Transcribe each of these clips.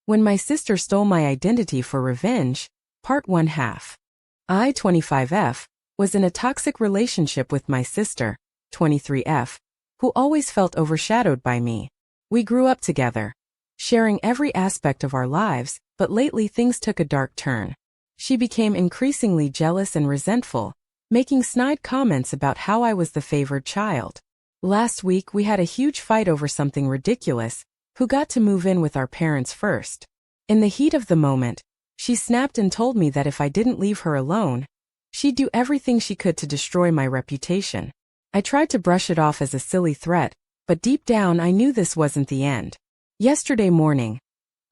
When my sister stole my identity for revenge, Part 1 half. I, 25F, was in a toxic relationship with my sister, 23F, who always felt overshadowed by me. We grew up together, sharing every aspect of our lives, but lately things took a dark turn. She became increasingly jealous and resentful, making snide comments about how I was the favored child. Last week we had a huge fight over something ridiculous: who got to move in with our parents first. In the heat of the moment, she snapped and told me that if I didn't leave her alone, she'd do everything she could to destroy my reputation. I tried to brush it off as a silly threat, but deep down I knew this wasn't the end. Yesterday morning,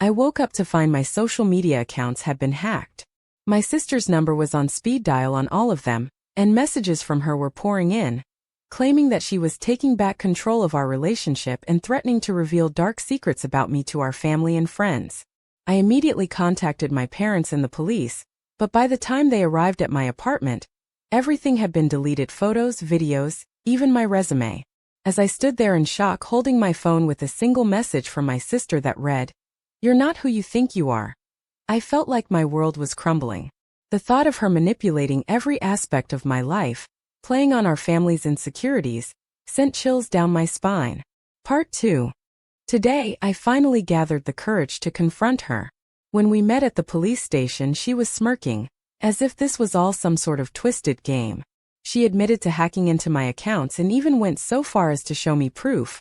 I woke up to find my social media accounts had been hacked. My sister's number was on speed dial on all of them, and messages from her were pouring in, claiming that she was taking back control of our relationship and threatening to reveal dark secrets about me to our family and friends. I immediately contacted my parents and the police, but by the time they arrived at my apartment, everything had been deleted: photos, videos, even my resume. As I stood there in shock holding my phone with a single message from my sister that read, "You're not who you think you are," I felt like my world was crumbling. The thought of her manipulating every aspect of my life, playing on our family's insecurities, sent chills down my spine. Part 2. Today, I finally gathered the courage to confront her. When we met at the police station, she was smirking, as if this was all some sort of twisted game. She admitted to hacking into my accounts and even went so far as to show me proof: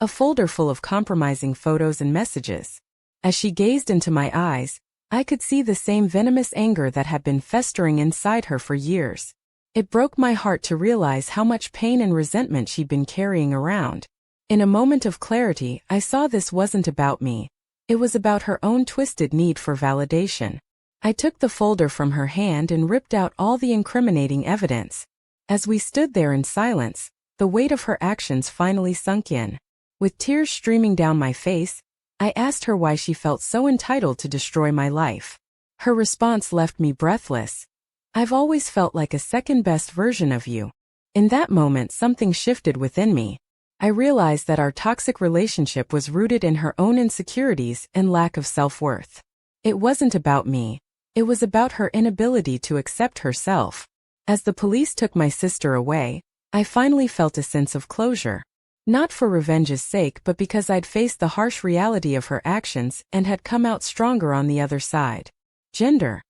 a folder full of compromising photos and messages. As she gazed into my eyes, I could see the same venomous anger that had been festering inside her for years. It broke my heart to realize how much pain and resentment she'd been carrying around. In a moment of clarity, I saw this wasn't about me. It was about her own twisted need for validation. I took the folder from her hand and ripped out all the incriminating evidence. As we stood there in silence, the weight of her actions finally sunk in. With tears streaming down my face, I asked her why she felt so entitled to destroy my life. Her response left me breathless. "I've always felt like a second-best version of you." In that moment, something shifted within me. I realized that our toxic relationship was rooted in her own insecurities and lack of self-worth. It wasn't about me. It was about her inability to accept herself. As the police took my sister away, I finally felt a sense of closure. Not for revenge's sake, but because I'd faced the harsh reality of her actions and had come out stronger on the other side. Gender: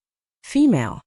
female.